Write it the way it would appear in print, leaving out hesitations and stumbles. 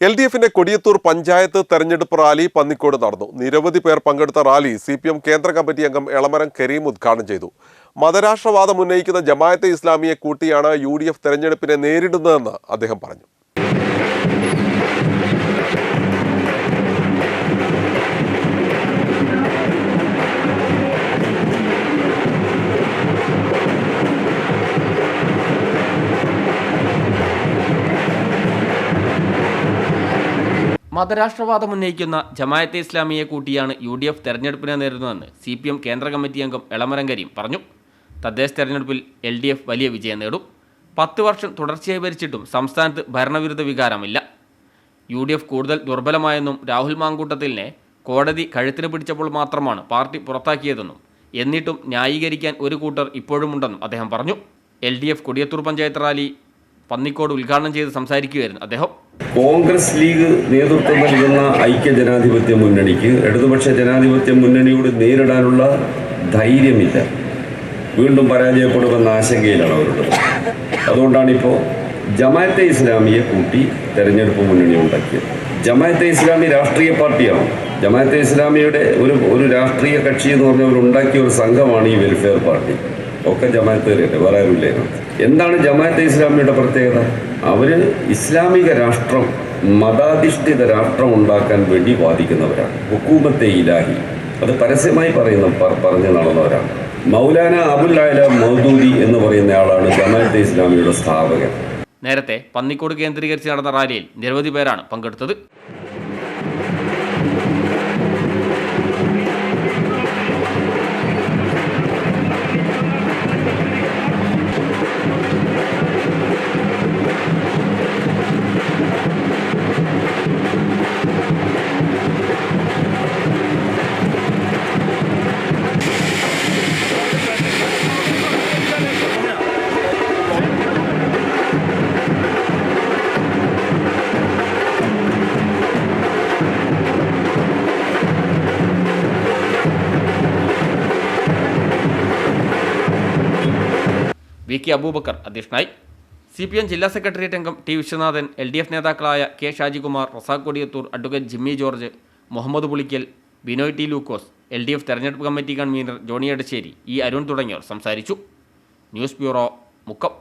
LDFിന്റെ കൊടിയത്തൂർ പഞ്ചായത്ത് തെരഞ്ഞെടുപ്പ് റാലി പന്നിക്കോട് നടന്നു. നിരവധി പേർ പങ്കെടുത്ത റാലി CPM കേന്ദ്ര കമ്മിറ്റി അംഗം എളമരം കരീം ഉദ്ഘാടനം ചെയ്തു. മതരാഷ്ട്രവാദം ഉന്നയിക്കുന്ന ജമാഅത്തെ ഇസ്ലാമിയെ കൂട്ടിയാണ് UDF തെരഞ്ഞെടുപ്പിനെ നേരിടുന്നതെന്ന് അദ്ദേഹം പറഞ്ഞു. മതരാഷ്ട്രവാദം ഉന്നയിക്കുന്ന ജമാഅത്തെ ഇസ്ലാമിയെ കൂട്ടിയാണ് UDF തെരഞ്ഞെടുപ്പിനെ നേരിടുന്നതെന്ന് CPM കേന്ദ്ര കമ്മിറ്റി അംഗം എളമരം കരീം പറഞ്ഞു. തദ്ദേശ തെരഞ്ഞെടുപ്പിൽ LDF വലിയ വിജയം നേടും. 10 വർഷം തുടർച്ചയായി ഭരിച്ചിട്ടും സംസ്ഥാനത്ത് ഭരണവിരുദ്ധ വികാരമില്ല. UDF കൂടുതൽ ദുർബലമായെന്നും രാഹുൽ മാങ്കൂട്ടത്തിലിനെ കോടതി കഴുത്തിന് പിടിച്ചപ്പോൾ മാത്രമാണ് പാർട്ടി പുറത്താക്കിയതെന്നും എന്നിട്ടും ന്യായീകരിക്കാൻ ഒരു കൂട്ടർ ഇപ്പോഴുമുണ്ടെന്നും അദ്ദേഹം പറഞ്ഞു. LDF കൊടിയത്തൂർ പഞ്ചായത്ത് റാലി പന്നിക്കോട് ഉദ്ഘാടനം ചെയ്ത് സംസാരിക്കുകയായിരുന്നു അദ്ദേഹം. കോൺഗ്രസ് ലീഗ് നേതൃത്വം നൽകുന്ന ഐക്യ ജനാധിപത്യ മുന്നണിക്ക് ഇടതുപക്ഷ ജനാധിപത്യ മുന്നണിയോട് നേരിടാനുള്ള ധൈര്യമില്ല. വീണ്ടും പരാജയപ്പെടുമെന്ന ആശങ്കയിലാണ് അവരുടെ. അതുകൊണ്ടാണിപ്പോൾ ജമാഅത്തെ ഇസ്ലാമിയെ കൂട്ടി തെരഞ്ഞെടുപ്പ് മുന്നണി ഉണ്ടാക്കിയത്. ജമാഅത്തെ ഇസ്ലാമി രാഷ്ട്രീയ പാർട്ടിയാണ്. ജമാഅത്തെ ഇസ്ലാമിയുടെ ഒരു രാഷ്ട്രീയ കക്ഷി എന്ന് പറഞ്ഞവരുണ്ടാക്കിയ ഒരു സംഘമാണ് ഈ വെൽഫെയർ പാർട്ടി. ഒക്കെ ജമാഅത്തുകാരല്ലേ, വേറെ ആരുമില്ലേ. എന്താണ് ജമാഅത്തെ ഇസ്ലാമിയുടെ പ്രത്യേകത? അവർ ഇസ്ലാമിക രാഷ്ട്രം, മതാധിഷ്ഠിത രാഷ്ട്രം ഉണ്ടാക്കാൻ വേണ്ടി വാദിക്കുന്നവരാണ്. ഹുക്കൂമത്തെ ഇലാഹി അത് പരസ്യമായി പറഞ്ഞു നടന്നവരാണ്. മൗലാന അബുൽ അല മൗദൂദി എന്ന് പറയുന്ന ആളാണ് ജമാഅത്തെ ഇസ്ലാമിയുടെ സ്ഥാപകൻ. നേരത്തെ പന്നിക്കോട് കേന്ദ്രീകരിച്ച് നടന്ന റാലിയിൽ നിരവധി പേരാണ് പങ്കെടുത്തത്. VK അബൂബക്കർ അധ്യക്ഷനായി. CPM ജില്ലാ സെക്രട്ടേറിയറ്റ് അംഗം T വിശ്വനാഥൻ, LDF നേതാക്കളായ K Shajikumar, Razak Kodiyathur, advocate Jimmy George, Muhammad Pulikkal, Binoy T Lukose, LDF തെരഞ്ഞെടുപ്പ് committee convener Johny Edassery, E Arun തുടങ്ങിയവർ സംസാരിച്ചു. News bureau, Mukkam.